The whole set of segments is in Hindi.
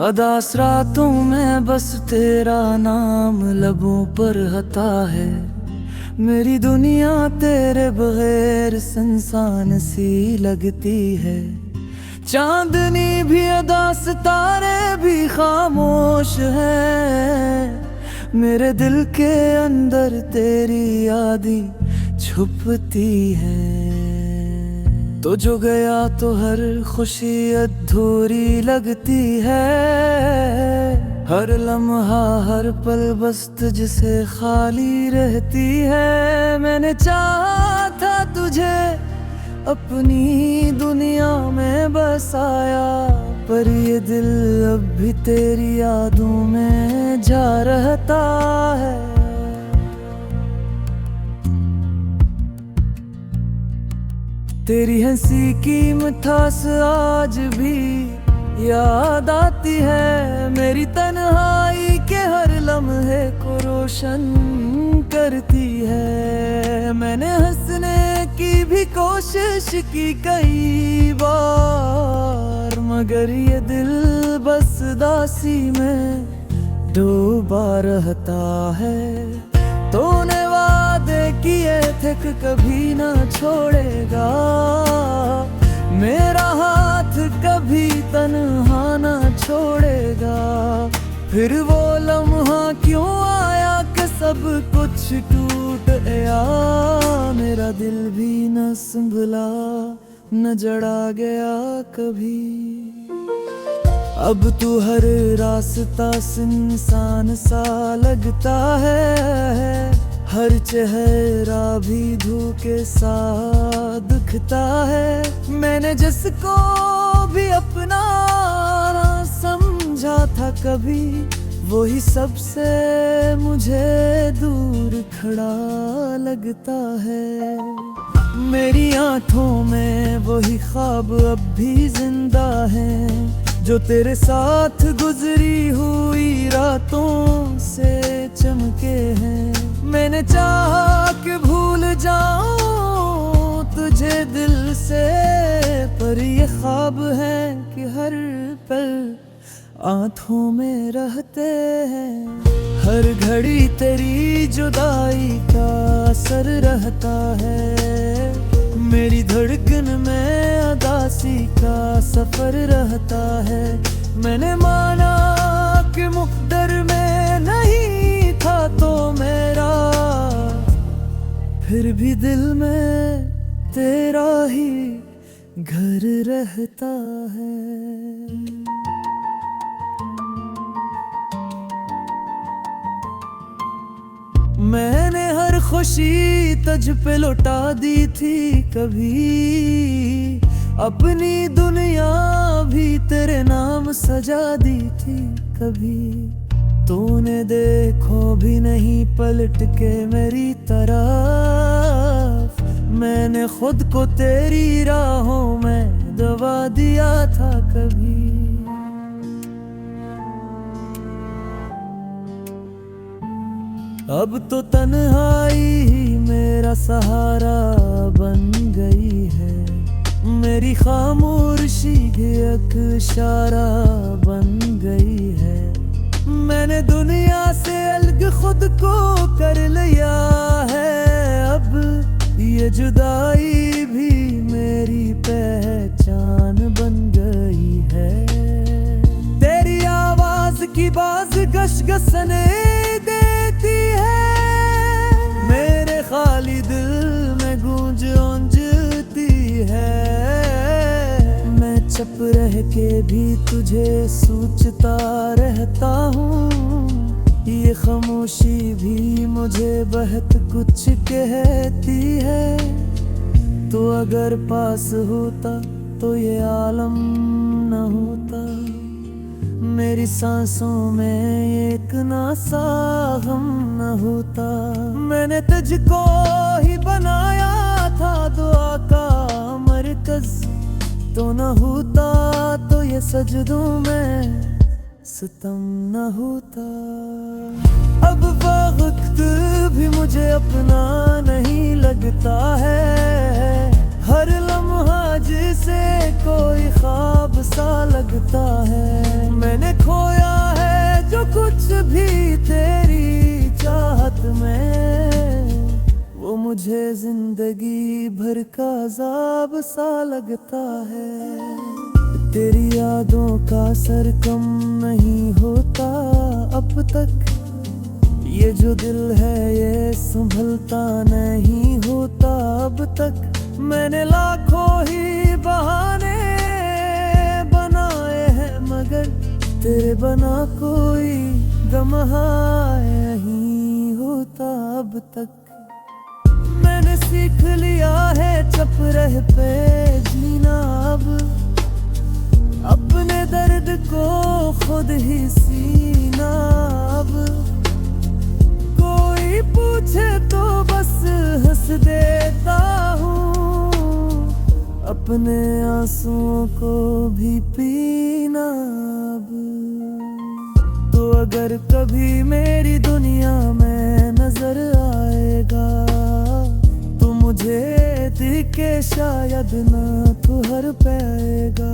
अदास रातों में बस तेरा नाम लबों पर हता है। मेरी दुनिया तेरे बगैर सुनसान सी लगती है। चांदनी भी अदास, तारे भी खामोश है। मेरे दिल के अंदर तेरी यादी छुपती है। तो जो गया तो हर खुशी अधूरी लगती है। हर लम्हा हर पल बस तुझसे खाली रहती है। मैंने चाहा था तुझे अपनी दुनिया में बसाया, पर ये दिल अब भी तेरी यादों में जा रहता है। तेरी हंसी की मिठास आज भी याद आती है। मेरी तन्हाई के हर लम्हे को रोशन करती है। मैंने हंसने की भी कोशिश की कई बार, मगर ये दिल बस दासी में डूबा रहता है। तूने वादे किए थे कि कभी ना छोड़ेगा, मेरा हाथ कभी तन्हा ना छोड़ेगा। फिर वो लम्हा क्यों आया कि सब कुछ टूट गया। मेरा दिल भी न संभला न जड़ा गया कभी। अब तू हर रास्ता सुनसान सा लगता है। हर चेहरा भी धोखे सा दिखता है। मैंने जिसको भी अपना ना समझा था कभी, वही सबसे मुझे दूर खड़ा लगता है। मेरी आंखों में वही ख्वाब अब भी जिंदा है, जो तेरे साथ गुजरी हुई रातों से चमके हैं। मैंने चाहा कि भूल जाऊं तुझे दिल से, पर ये ख्वाब है कि हर पल आंखों में रहते हैं। हर घड़ी तेरी जुदाई का असर रहता है। मेरी धड़कन में अदासी का सफर रहता है। मैंने माना कि मुक़द्दर में नहीं था तो मेरा, फिर भी दिल में तेरा ही घर रहता है। मैंने हर खुशी तुझ पे लौटा दी थी कभी, अपनी दुनिया भी तेरे नाम सजा दी थी कभी। तूने देखो भी नहीं पलट के मेरी तरफ, मैंने खुद को तेरी राहों में दबा दिया था कभी। अब तो तन्हाई ही मेरा सहारा बन गई है। मेरी खामोशी भी एक इशारा बन गई है। मैंने दुनिया से अलग खुद को कर लिया है। अब ये जुदाई भी मेरी पहचान बन गई है। तेरी आवाज की बाज गशगशने देती है, मेरे खाली दिल में गूंजती है। मैं चुप रह के भी तुझे सोचता रहता हूँ। ये खामोशी भी मुझे बहुत कुछ कहती है। तो अगर पास होता तो ये आलम न होता। मेरी सांसों में एक ना सा गम न होता। मैंने तुझको ही बनाया था दुआ का मरकज, तो न होता तो ये सजदों में सितम न होता। अब वक्त भी मुझे अपना नहीं लगता है। हर लम्हा जिसे कोई ख्वाब सा लगता है। मैंने खोया है जो कुछ भी तेरी चाहत में, वो मुझे जिंदगी भर का अज़ाब सा लगता है। तेरी यादों का असर कम नहीं होता अब तक, ये जो दिल है ये संभलता नहीं होता अब तक। मैंने लाखों ही बहाने बनाए हैं मगर तेरे बना कोई गम नहीं होता अब तक। मैंने सीख लिया है चुप रह पे जीना अब, अपने दर्द को खुद ही सीना अब। कोई पूछे तो बस हंस देता हूँ, अपने आंसुओं को भी पीना अब। तो अगर कभी मेरी दुनिया में नजर आएगा तो मुझे दिखे शायद ना तो हर पाएगा।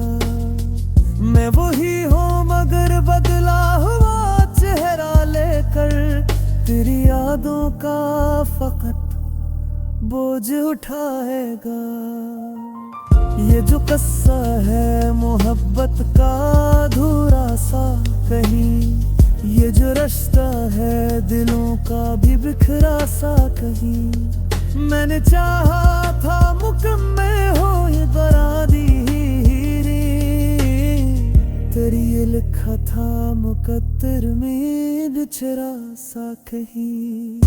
मैं वही हूँ मगर बदला हुआ चेहरा लेकर, तेरी यादों का फकत बोझ उठाएगा। ये जो कस्सा है मोहब्बत का अधूरा सा कहीं, ये जो रिश्ता है दिलों का भी बिखरा सा कहीं। मैंने चाहा था मुकम्मल हो ये बरादी, तेरी ये लिखा था मुकद्दर में बिछड़ा सा कहीं।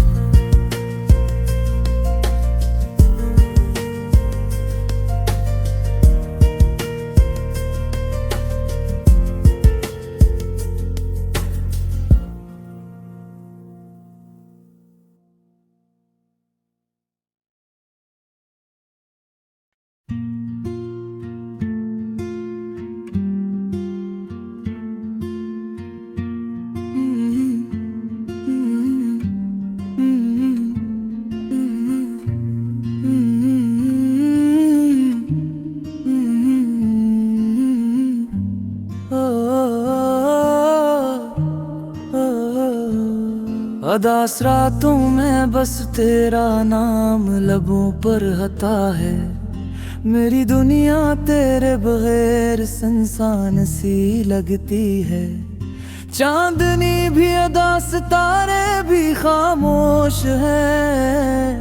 उदास रातों में बस तेरा नाम लबों पर हता है, मेरी दुनिया तेरे बगैर सुनसान सी लगती है। चांदनी भी अदा सितारे भी खामोश है,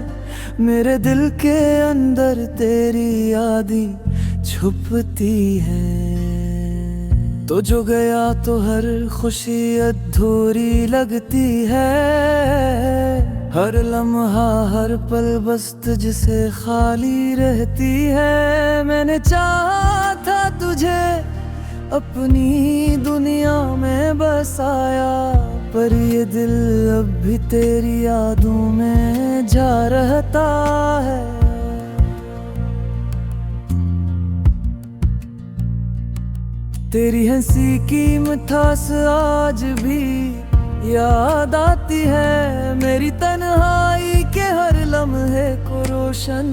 मेरे दिल के अंदर तेरी यादें छुपती है। तो जो गया तो हर खुशी अधूरी लगती है, हर लम्हा हर पल बस तुझसे खाली रहती है। मैंने चाहा था तुझे अपनी दुनिया में बसाया, पर ये दिल अब भी तेरी यादों में जा रहता है। तेरी हंसी की मिठास आज भी याद आती है, मेरी तन्हाई के हर लम्हे को रोशन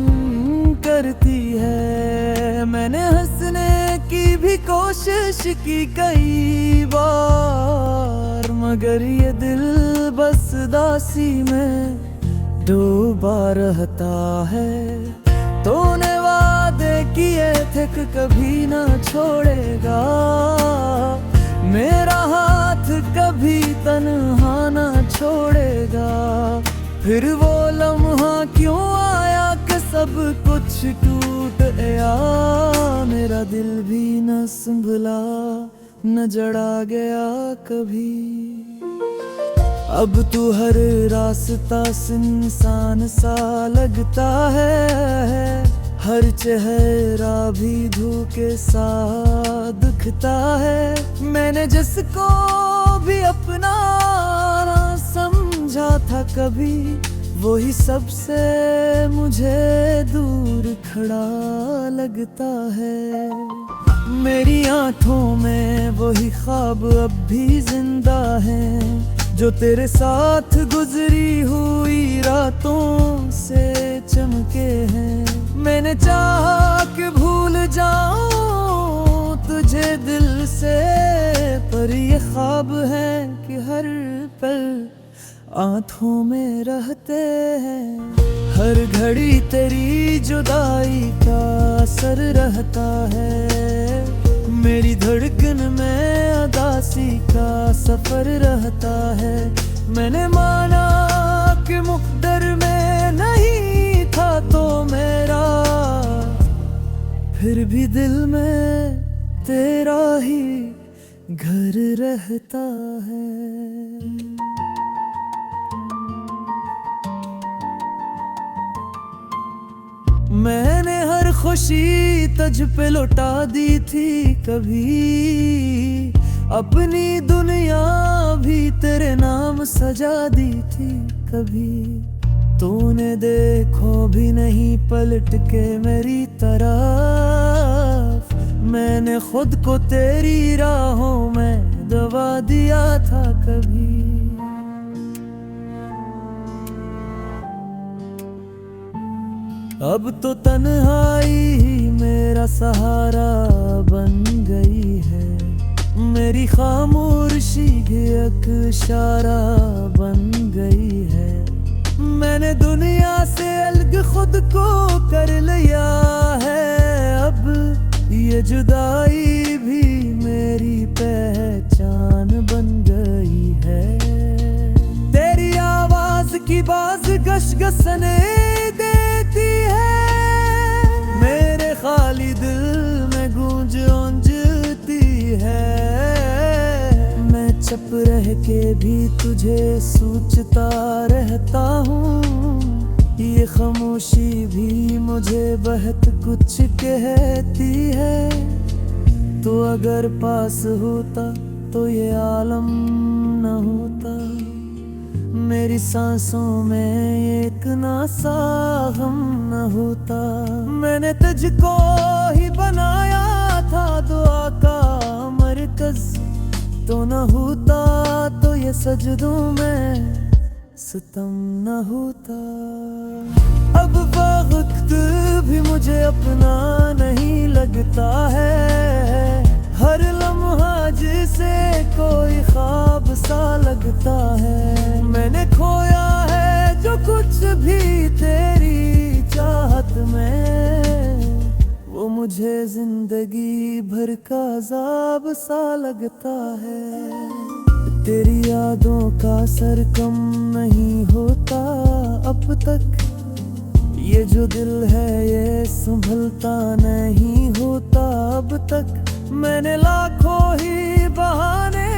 करती है। मैंने हंसने की भी कोशिश की कई बार, मगर ये दिल बस दासी में डूबा रहता है। तूने वादे किए थे कि कभी ना छोड़ेगा, मेरा हाथ कभी तन्हा ना छोड़ेगा। फिर वो लम्हा क्यों आया कि सब कुछ टूट गया, मेरा दिल भी न संभला न जड़ा गया कभी। अब तू हर रास्ता सुनसान सा लगता है, हर चेहरा भी धोखे सा दिखता है। मैंने जिसको भी अपना ना समझा था कभी, वही सबसे मुझे दूर खड़ा लगता है। मेरी आंखों में वही ख्वाब अब भी जिंदा है, जो तेरे साथ गुजरी हुई रातों से चमके हैं। मैंने चाहा कि भूल जाऊं तुझे दिल से, पर ये ख्वाब है कि हर पल आंखों में रहते हैं। हर घड़ी तेरी जुदाई का असर रहता है। मेरी धड़कन में उदासी का सफर रहता है। मैंने माना कि मुक़द्दर में नहीं था तो मेरा, फिर भी दिल में तेरा ही घर रहता है। मैंने हर खुशी तुझ पे लौटा दी थी कभी, अपनी दुनिया भी तेरे नाम सजा दी थी कभी। तूने देखो भी नहीं पलट के मेरी तरफ, मैंने खुद को तेरी राहों में दबा दिया था कभी। अब तो तन्हाई ही मेरा सहारा बन गई है। मेरी खामोशी एक इशारा बन गई है। मैंने दुनिया से अलग खुद को कर लिया है। अब ये जुदाई भी मेरी पहचान बन गई है। तेरी आवाज की बाज गशगसने देती है। मेरे खाली दिल में गूंज ऊंजती है। मैं चुप रह के भी तुझे सोचता रहता हूँ। ये खामोशी भी मुझे बहुत कुछ कहती है। तो अगर पास होता तो ये आलम न होता। मेरी सांसों में एक ना सा गम न होता। मैंने तुझको ही बनाया था दुआ का मरकज, तो न होता तो ये सजदों में सितम न होता। अब वक्त भी मुझे अपना नहीं लगता है। हर लम्हा जिसे कोई ख्वाब सा लगता है। मैंने खोया है जो कुछ भी तेरी चाहत में, वो मुझे जिंदगी भर का अज़ाब सा लगता है। तेरी यादों का असर कम नहीं होता अब तक। ये जो दिल है ये संभलता नहीं होता अब तक। मैंने लाखों ही बहाने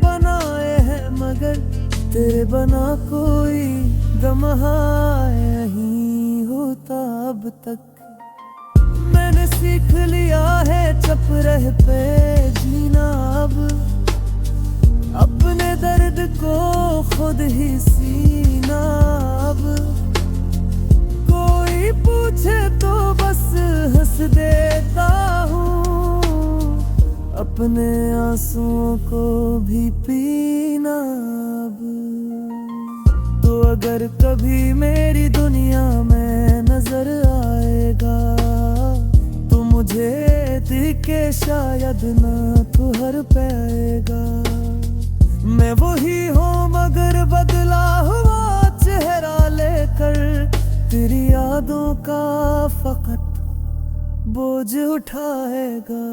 बनाए हैं मगर तेरे बना कोई गम नहीं होता अब तक। मैंने सीख लिया है चुप रह पे जीना अब। अपने दर्द को खुद ही सीना अब। कोई पूछे तो बस हंस देता हूँ। अपने आंसुओं को भी पीना अब। तो अगर कभी मेरी दुनिया में नजर आएगा तो मुझे दिखे शायद ना तू हर पाएगा। मैं वही हूँ मगर बदला हुआ चेहरा लेकर। तेरी यादों का फकत बोझ उठाएगा।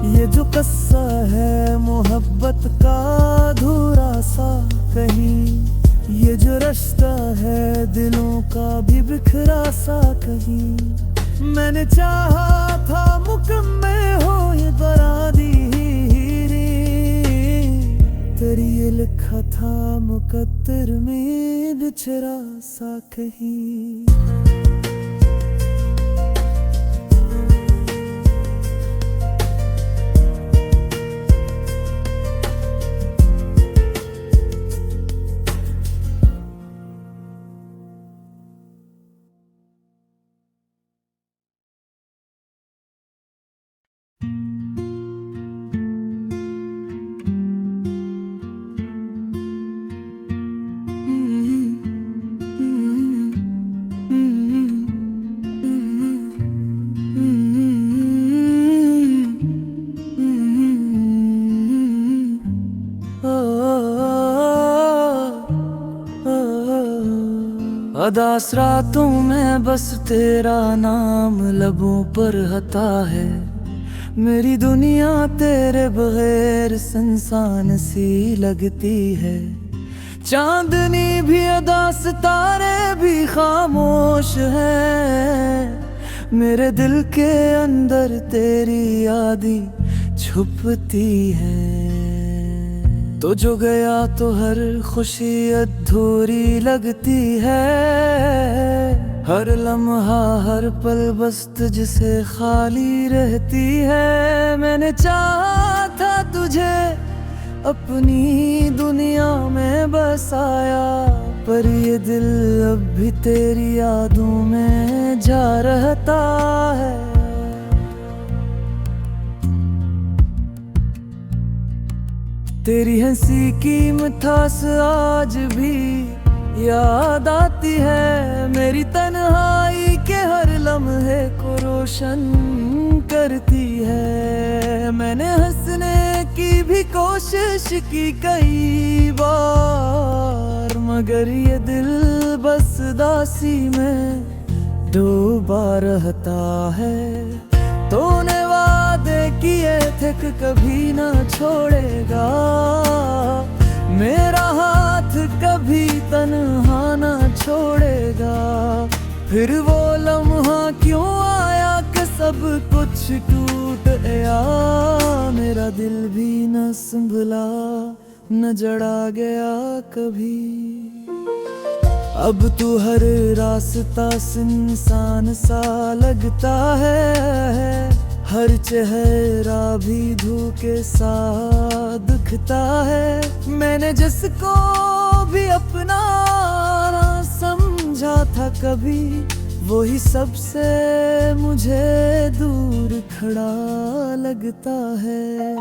ये जो किस्सा है मोहब्बत का अधूरा सा कहीं। ये जो रिश्ता है दिलों का भी बिखरा सा कहीं। मैंने चाहा था मुकम्मल हो ये बरादी। तेरी ये लिखा था मुकद्दर में बिछड़ा सा कहीं। अदास रातों में बस तेरा नाम लबों पर हता है। मेरी दुनिया तेरे बगैर सुनसान सी लगती है। चांदनी भी अदास, तारे भी खामोश है। मेरे दिल के अंदर तेरी यादें छुपती है। तो जो गया तो हर खुशी अधूरी लगती है। हर लम्हा हर पल बस तुझसे खाली रहती है। मैंने चाहा था तुझे अपनी दुनिया में बसाया, पर ये दिल अब भी तेरी यादों में जा रहता है। तेरी हंसी की मिठास आज भी याद आती है। मेरी तन्हाई के हर लम्हे को रोशन करती है। मैंने हंसने की भी कोशिश की कई बार, मगर ये दिल बस दासी में डूबा रहता है। तूने वादे किए थे कि कभी ना छोड़ेगा, मेरा हाथ कभी तन्हा ना छोड़ेगा। फिर वो लम्हा क्यों आया कि सब कुछ टूट गया। मेरा दिल भी न संभला, न जड़ा गया कभी। अब तू हर रास्ता सुनसान सा लगता है। हर चेहरा भी धोखे सा दिखता है। मैंने जिसको भी अपना ना समझा था कभी, वही सबसे मुझे दूर खड़ा लगता है।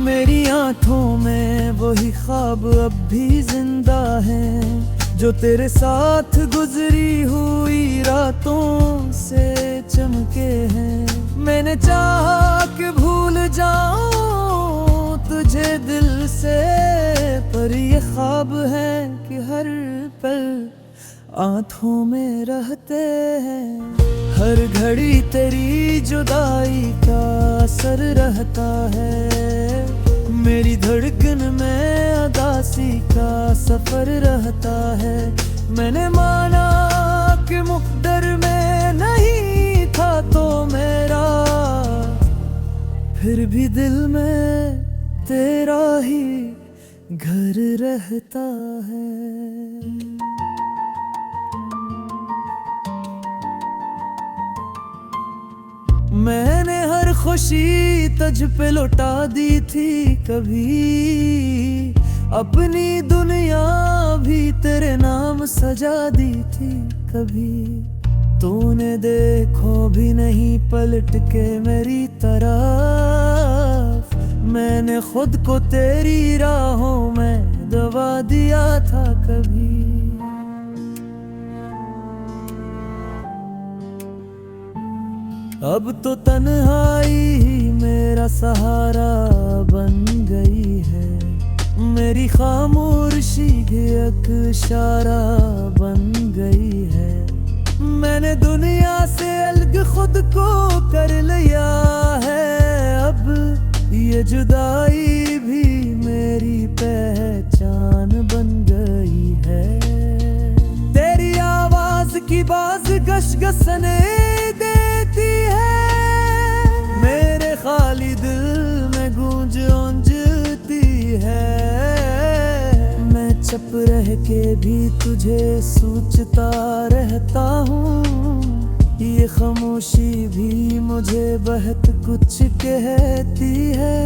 मेरी आंखों में वही ख्वाब अब भी जिंदा है, जो तेरे साथ गुजरी हुई रातों से चमके हैं। मैंने चाहा कि भूल जाऊं तुझे दिल से, पर ये ख्वाब है कि हर पल आंखों में रहते हैं। हर घड़ी तेरी जुदाई का असर रहता है। मेरी धड़कन में अदासी का सफर रहता है। मैंने माना कि मुक़द्दर में नहीं था तो मेरा, फिर भी दिल में तेरा ही घर रहता है। मैंने हर खुशी तुझ पे लौटा दी थी कभी, अपनी दुनिया भी तेरे नाम सजा दी थी कभी। तूने देखो भी नहीं पलट के मेरी तरफ, मैंने खुद को तेरी राहों में दबा दिया था कभी। अब तो तन्हाई ही मेरा सहारा बन गई है। मेरी खामोशी एक इशारा बन गई है। मैंने दुनिया से अलग खुद को कर लिया है। अब ये जुदाई भी मेरी पहचान बन गई है। तेरी आवाज की बाज गसगसने देती है, मेरे खाली दिल में गूंज ऊंजती है। मैं चुप रह के भी तुझे सोचता रहता हूँ। ये खामोशी भी मुझे बहुत कुछ कहती है।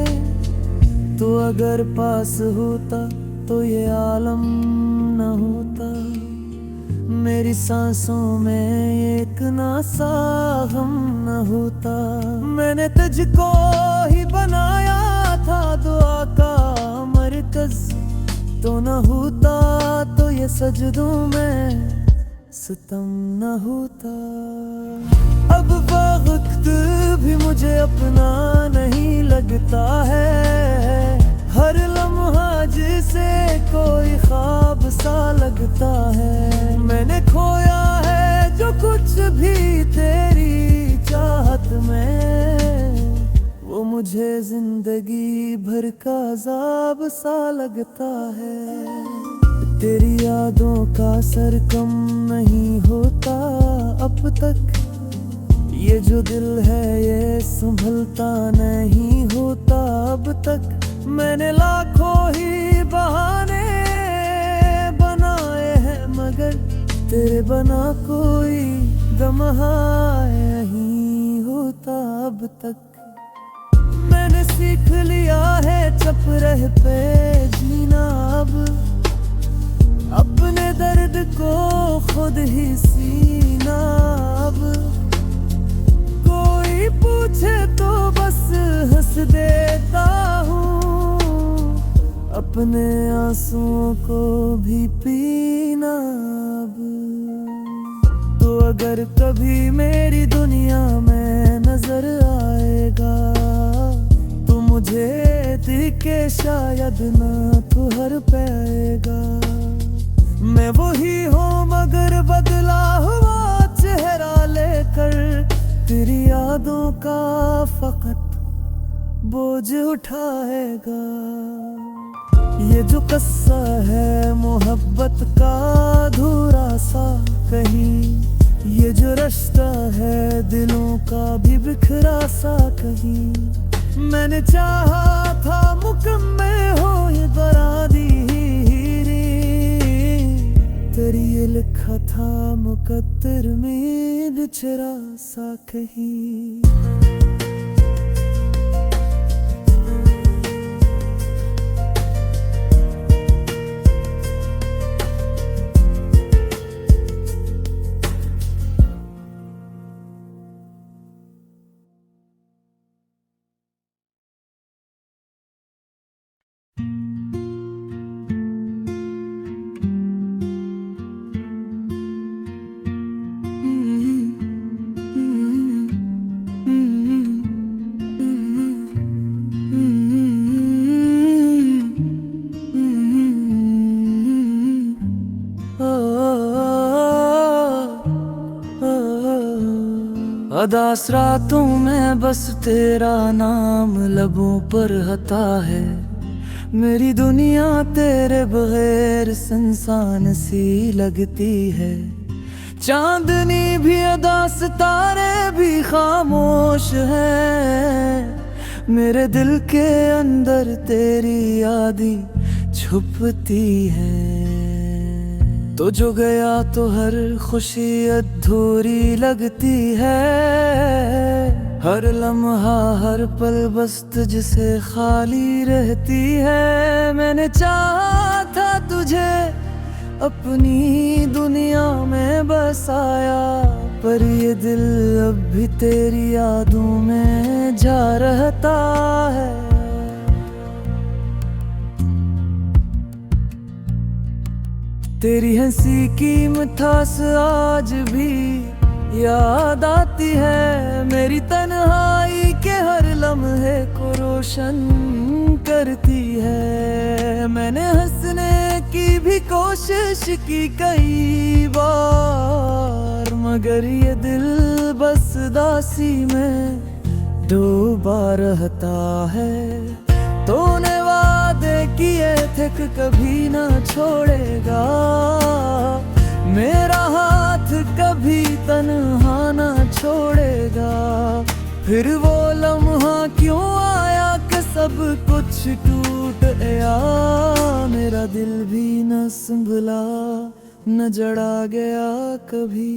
तो अगर पास होता तो ये आलम न होता। मेरी सांसों में एक ना सा गम न होता। मैंने तुझको ही बनाया था दुआ का मरकज, तो न होता तो ये सजदों में सितम न होता। अब वक्त भी मुझे अपना नहीं लगता है। हर लम्हा जिसे कोई ख्वाब सा लगता है। मैंने खो कुछ भी तेरी चाहत में, वो मुझे जिंदगी भर का अज़ाब सा लगता है। तेरी यादों का असर कम नहीं होता अब तक, ये जो दिल है ये संभलता नहीं होता अब तक। मैंने लाखों ही बहाने बनाए हैं मगर तेरे बना कोई गम नहीं होता अब तक। मैंने सीख लिया है चुप रह पे जीना अब, अपने दर्द को खुद ही सीना अब। कोई पूछे तो बस हंस देता हूँ, अपने आंसुओं को भी पीना अब। तो अगर कभी मेरी दुनिया में नजर आएगा तो मुझे दिखे शायद ना तू हर पाएगा। मैं वही हूँ मगर बदला हुआ चेहरा लेकर, तेरी यादों का फकत बोझ उठाएगा। ये जो किस्सा है मोहब्बत का अधूरा सा कहीं, ये जो रिश्ता है दिलों का भी बिखरा सा कहीं। मैंने चाहा था मुकम्मल हो ये बरादी, तेरी ये लिखा था मुकद्दर में बिछड़ा सा कहीं। उदास रातों में बस तेरा नाम लबों पर हता है, मेरी दुनिया तेरे बगैर सुनसान सी लगती है। चांदनी भी उदास तारे भी खामोश हैं, मेरे दिल के अंदर तेरी यादें छुपती है। तो जो गया तो हर खुशी अधूरी लगती है, हर लम्हा हर पल बस तुझसे खाली रहती है। मैंने चाहा था तुझे अपनी दुनिया में बसाया, पर ये दिल अब भी तेरी यादों में जा रहता है। तेरी हंसी की मिठास आज भी याद आती है, मेरी तन्हाई के हर लम्हे को रोशन करती है। मैंने हंसने की भी कोशिश की कई बार, मगर ये दिल बस दासी में डूबा रहता है। तूने वादे किए थे कि कभी ना छोड़ेगा, मेरा हाथ कभी तन्हा ना छोड़ेगा। फिर वो लम्हा क्यों आया कि सब कुछ टूट गया, मेरा दिल भी न संभला न जड़ा गया कभी।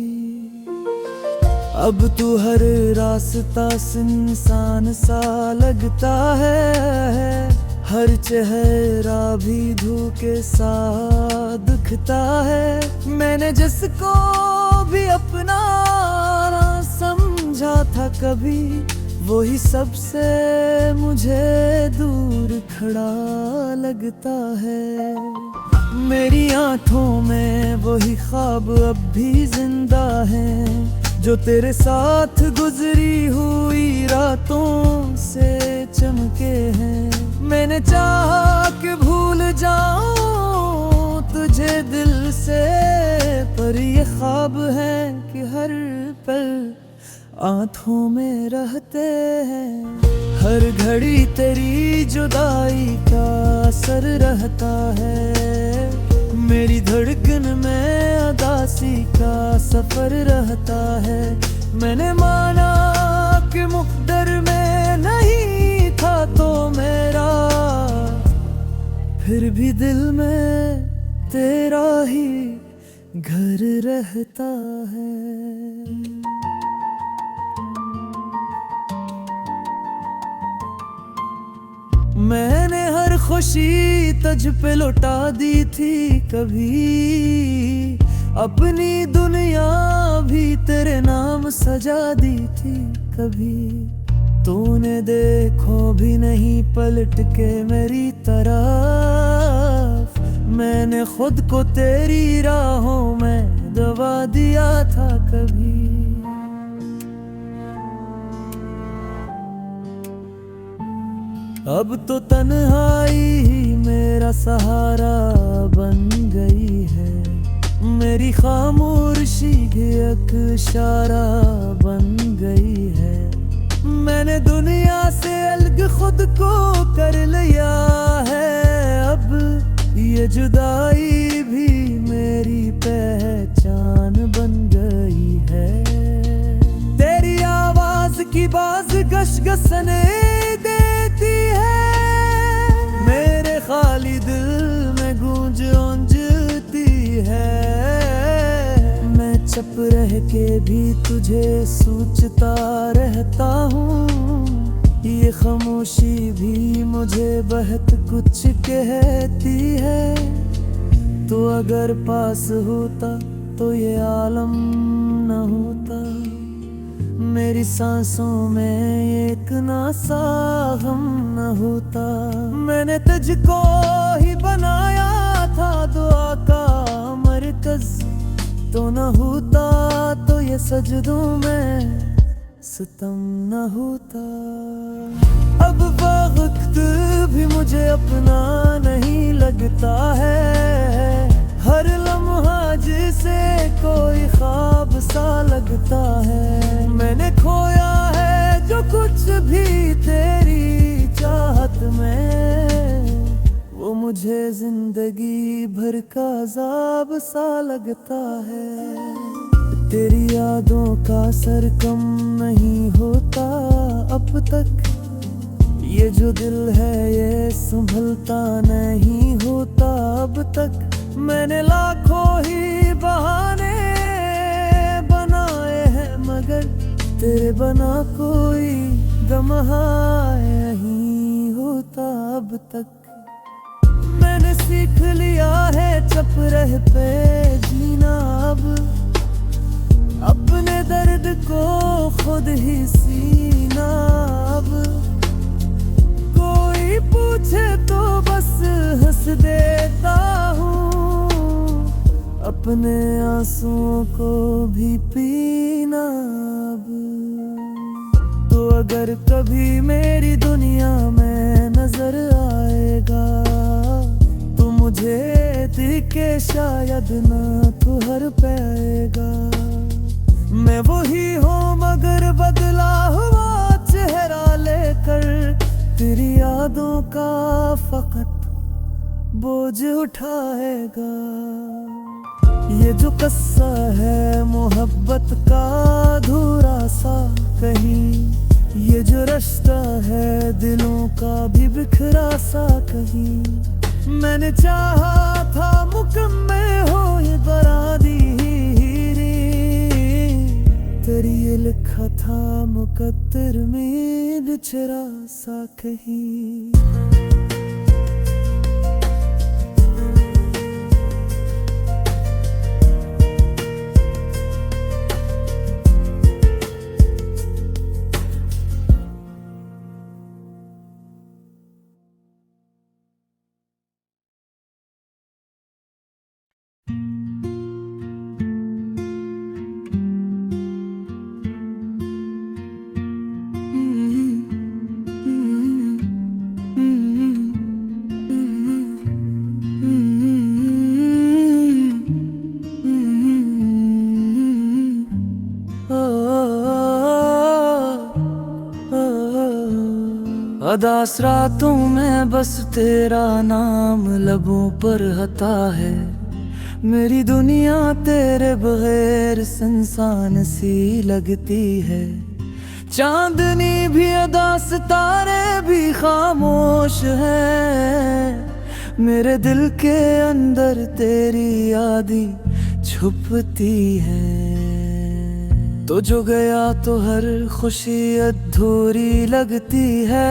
अब तू हर रास्ता सुनसान सा लगता है, हर चेहरा भी धोखे सा दिखता है। मैंने जिसको भी अपना ना समझा था कभी, वही सबसे मुझे दूर खड़ा लगता है। मेरी आंखों में वही ख्वाब अब भी जिंदा है, जो तेरे साथ गुजरी हुई रातों से चमके हैं। मैंने चाहा कि भूल जाऊं तुझे दिल से, पर ये ख्वाब है कि हर पल आंखों में रहते हैं। हर घड़ी तेरी जुदाई का असर रहता है, मेरी धड़कन में उदासी का सफर रहता है। मैंने माना कि मुक़द्दर में नहीं था तो मेरा, फिर भी दिल में तेरा ही घर रहता है। मैंने हर खुशी तुझ पे लुटा दी थी कभी, अपनी दुनिया भी तेरे नाम सजा दी थी कभी। तूने देखो भी नहीं पलट के मेरी तरफ, मैंने खुद को तेरी राहों में दबा दिया था कभी। अब तो तन्हाई ही मेरा सहारा बन गई है, मेरी खामोशी भी एक इशारा बन गई है। मैंने दुनिया से अलग खुद को कर लिया है, अब ये जुदाई भी मेरी पहचान बन गई है। तेरी आवाज की बाज गसगसने देती है, मेरे खाली दिल में गूंज ऊंजती है। मैं चुप रह के भी तुझे सोचता रहता हूँ, ये खामोशी भी मुझे बहुत कुछ कहती है। तो अगर पास होता तो ये आलम न होता, मेरी सांसों में एक ना सा गम न होता। मैंने तुझको ही बनाया था दुआ का मरकज, तो न होता तो ये सजदों में सितम न होता। अब वक्त भी मुझे अपना नहीं लगता है, हर लम्हा जिसे कोई ख्वाब सा लगता है। मैंने खोया है जो कुछ भी तेरी चाहत में, वो मुझे जिंदगी भर का अज़ाब सा लगता है। तेरी यादों का असर कम नहीं होता अब तक, ये जो दिल है ये संभलता नहीं होता अब तक। मैंने लाखों ही बहाने बनाए हैं, मगर तेरे बना कोई गम नहीं होता अब तक। मैंने सीख लिया है चुप रह पे जीना अब, अपने दर्द को खुद ही सीना अब। कोई पूछे तो बस हंस देता हूँ, अपने आंसुओं को भी पीना अब। तो अगर कभी मेरी दुनिया में नजर आएगा, तो मुझे दिखे शायद ना तू हर पाएगा। मैं वही हूँ मगर बदला हुआ चेहरा लेकर, तेरी यादों का फकत बोझ उठाएगा। ये जो किस्सा है मोहब्बत का अधूरा सा कहीं, ये जो रिश्ता है दिलों का भी बिखरा सा कहीं। मैंने चाहा था मुकम्मल हो ये बरादी, तेरी ये लिखा था मुकद्दर में बिछड़ा सा कहीं। अदास रातों में बस तेरा नाम लबों पर हता है। मेरी दुनिया तेरे बगैर सुनसान सी लगती है। चांदनी भी अदास, तारे भी खामोश हैं। मेरे दिल के अंदर तेरी यादी छुपती है। तो जो गया तो हर खुशी अधूरी लगती है।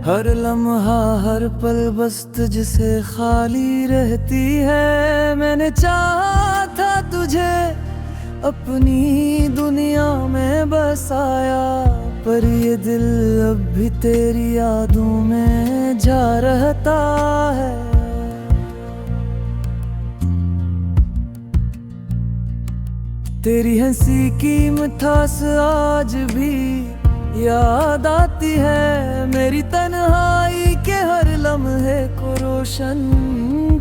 हर लम्हा हर पल बस तुझसे खाली रहती है। मैंने चाहा था तुझे अपनी दुनिया में बसाया, पर ये दिल अब भी तेरी यादों में जा रहता है। तेरी हंसी की मिठास आज भी याद आती है। मेरी तन्हाई के हर लम्हे को रोशन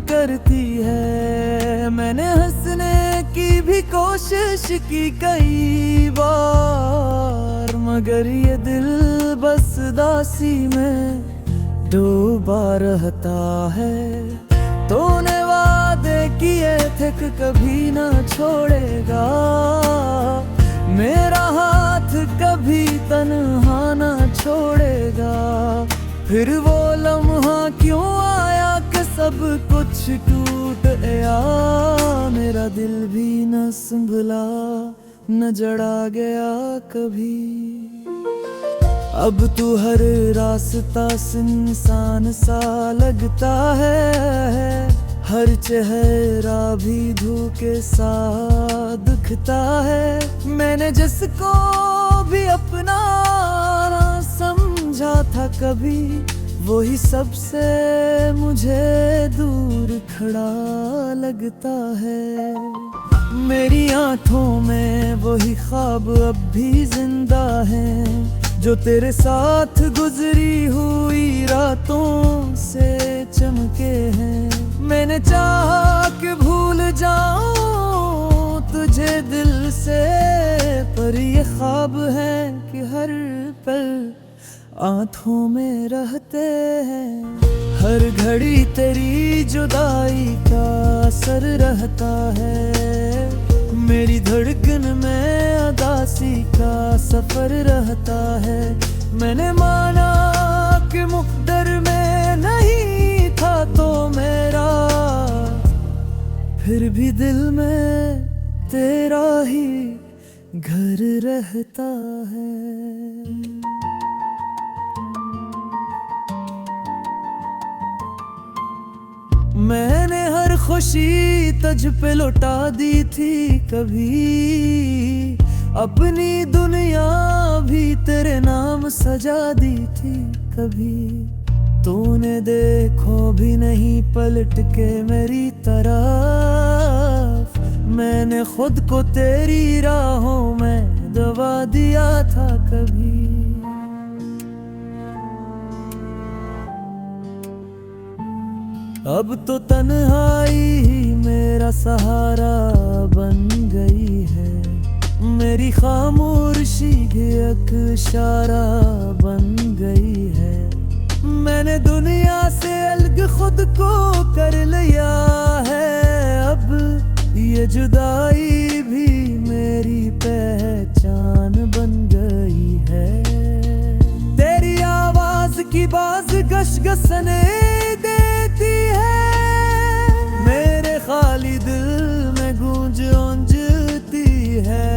करती है। मैंने हंसने की भी कोशिश की कई बार, मगर ये दिल बस दासी में डूबा रहता है। तूने वादे किए थे कि कभी ना छोड़ेगा, मेरा हाथ कभी तन्हा ना छोड़ेगा। फिर वो लम्हा क्यों आया कि सब कुछ टूट गया। मेरा दिल भी न संभला, न जड़ा गया कभी। अब तू हर रास्ता सुनसान सा लगता है। हर चेहरा भी धोखे सा दिखता है। मैंने जिसको भी अपना ना समझा था कभी, वही सबसे मुझे दूर खड़ा लगता है। मेरी आंखों में वही ख्वाब अब भी जिंदा है, जो तेरे साथ गुजरी हुई रातों से चमके हैं। मैंने चाहा कि भूल जाऊं तुझे दिल से, पर ये ख्वाब है कि हर पल आंखों में रहते हैं। हर घड़ी तेरी जुदाई का असर रहता है। मेरी धड़कन में अदासी का सफर रहता है। मैंने माना कि मुक़द्दर में नहीं था तो मेरा, फिर भी दिल में तेरा ही घर रहता है। मैंने हर खुशी तुझ पे लौटा दी थी कभी, अपनी दुनिया भी तेरे नाम सजा दी थी कभी। तूने देखो भी नहीं पलट के मेरी तरफ, मैंने खुद को तेरी राहों में दबा दिया था कभी। अब तो तन्हाई ही मेरा सहारा बन गई है। मेरी खामोशी भी एक इशारा बन गई है। मैंने दुनिया से अलग खुद को कर लिया है। अब ये जुदाई भी मेरी पहचान बन गई है। तेरी आवाज की बाज गसगसने देती है। मेरे खाली दिल में गूंज ऊंजती है।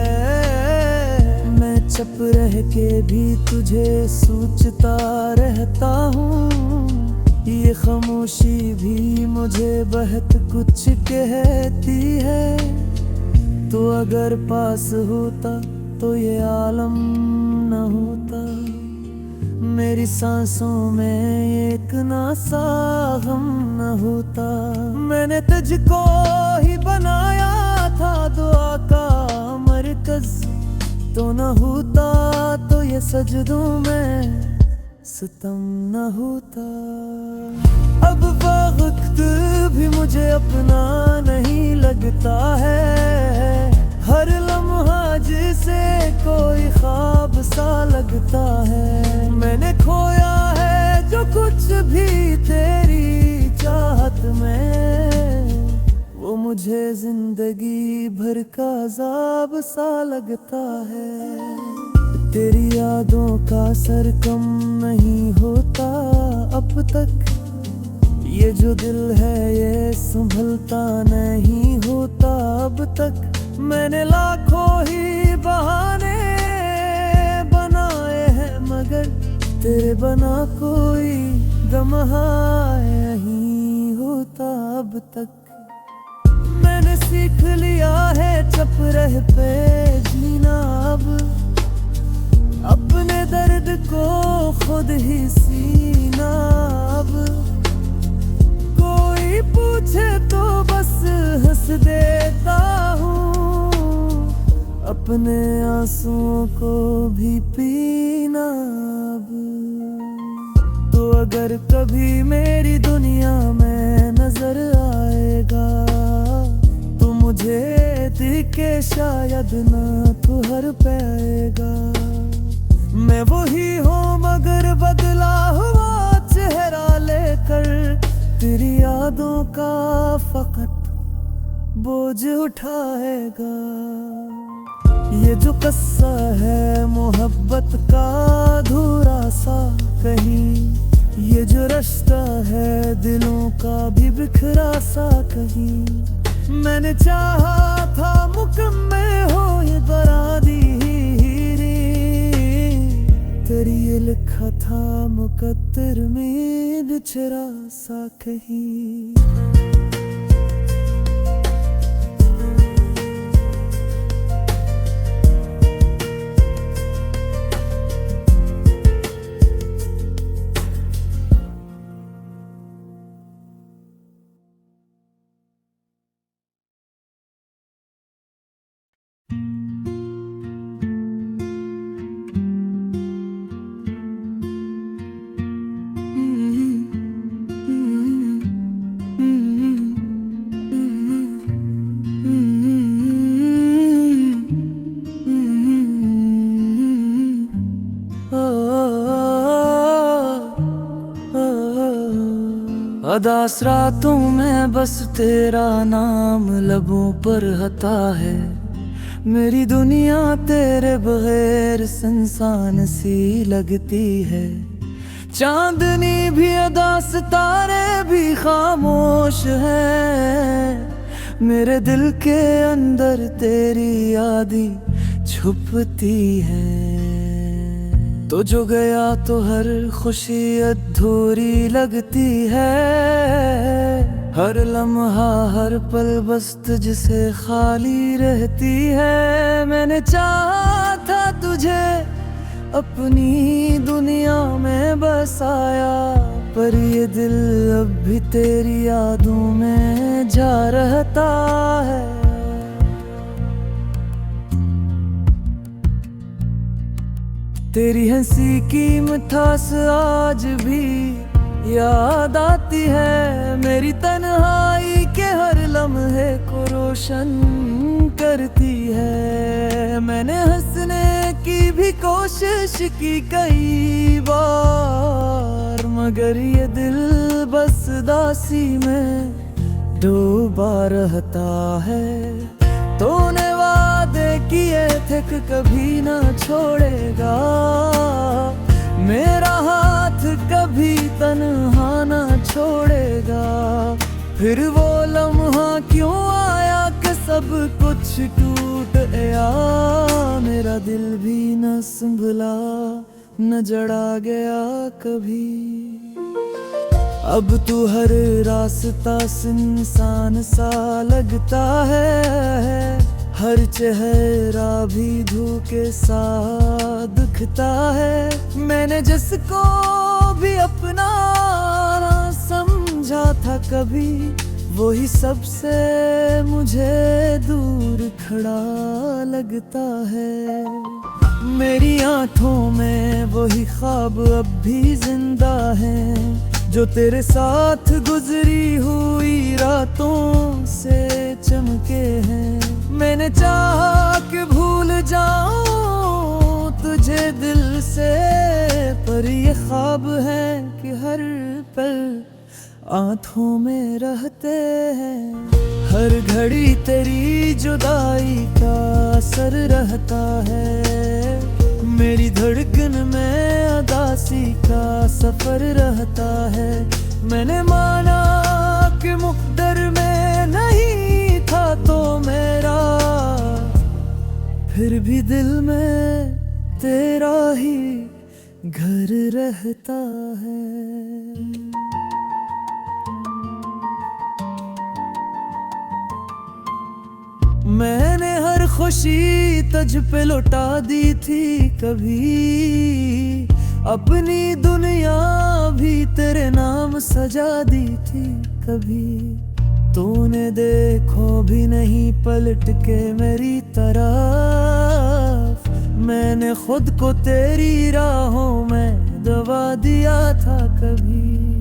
मैं चुप रह के भी तुझे सोचता रहता हूँ। ये खामोशी भी मुझे बहुत कुछ कहती है। तो अगर पास होता तो ये आलम न होता। मेरी सांसों में एक ना सा गम न होता। मैंने तुझको ही बनाया था दुआ का मरकज, तो न होता तो ये सजदों में सितम न होता। अब वक्त भी मुझे अपना नहीं लगता है। हर लम्हा जिसे कोई ख्वाब सा लगता है। मैंने खोया है जो कुछ भी तेरी चाहत में, वो मुझे जिंदगी भर का अज़ाब सा लगता है। तेरी यादों का असर कम नहीं होता अब तक, ये जो दिल है ये संभलता नहीं होता अब तक। मैंने लाखों ही बहाने बनाए हैं मगर तेरे बना कोई गम नहीं होता अब तक। मैंने सीख लिया है चुप रह पे जीना अब, अपने दर्द को खुद ही सीना अब। कोई पूछे तो बस हंस देता हूँ, अपने आंसुओं को भी पीना अब। तो अगर कभी मेरी दुनिया में नजर आएगा तो मुझे दिखे शायद ना तो हर पाएगा। मैं वही हूँ मगर बदला हुआ चेहरा लेकर, तेरी यादों का फकत बोझ उठाएगा। ये जो किस्सा है मोहब्बत का अधूरा सा कहीं, ये जो रिश्ता है दिलों का भी बिखरा सा कहीं। मैंने चाहा था मुकम्मल हो ये बरादी, तेरी ये लिखा था मुकद्दर में बिछड़ा सा कहीं। उदास रातों में बस तेरा नाम लबों पर हता है, मेरी दुनिया तेरे बगैर सुनसान सी लगती है। चांदनी भी उदास तारे भी खामोश हैं, मेरे दिल के अंदर तेरी यादें छुपती हैं। तो जो गया तो हर खुशी अधूरी लगती है, हर लम्हा हर पल बस तुझसे खाली रहती है। मैंने चाहा था तुझे अपनी दुनिया में बसाया, पर ये दिल अब भी तेरी यादों में जा रहता है। तेरी हंसी की मिठास आज भी याद आती है, मेरी तन्हाई के हर लम्हे को रोशन करती है। मैंने हंसने की भी कोशिश की कई बार, मगर ये दिल बस दासी में डूबा रहता है। तूने वादे किए थे कि कभी ना छोड़ेगा, मेरा हाथ कभी तन्हा ना छोड़ेगा। फिर वो लम्हा क्यों आया कि सब कुछ टूट गया, मेरा दिल भी न संभला न जड़ा गया कभी। अब तू हर रास्ता सुनसान सा लगता है, हर चेहरा भी धोखे सा दिखता है। मैंने जिसको भी अपना ना समझा था कभी, वही सबसे मुझे दूर खड़ा लगता है। मेरी आंखों में वही ख्वाब अब भी जिंदा है, जो तेरे साथ गुजरी हुई रातों से चमके हैं। मैंने चाहा कि भूल जाऊं तुझे दिल से, पर और ये ख्वाब है कि हर पल आंखों में रहते हैं। हर घड़ी तेरी जुदाई का असर रहता है। मेरी धड़कन में उदासी का सफर रहता है। मैंने माना कि मुक़द्दर में नहीं था तो मेरा, फिर भी दिल में तेरा ही घर रहता है। मैंने हर खुशी तुझ पे लौटा दी थी कभी, अपनी दुनिया भी तेरे नाम सजा दी थी कभी। तूने देखो भी नहीं पलट के मेरी तरफ, मैंने खुद को तेरी राहों में दबा दिया था कभी।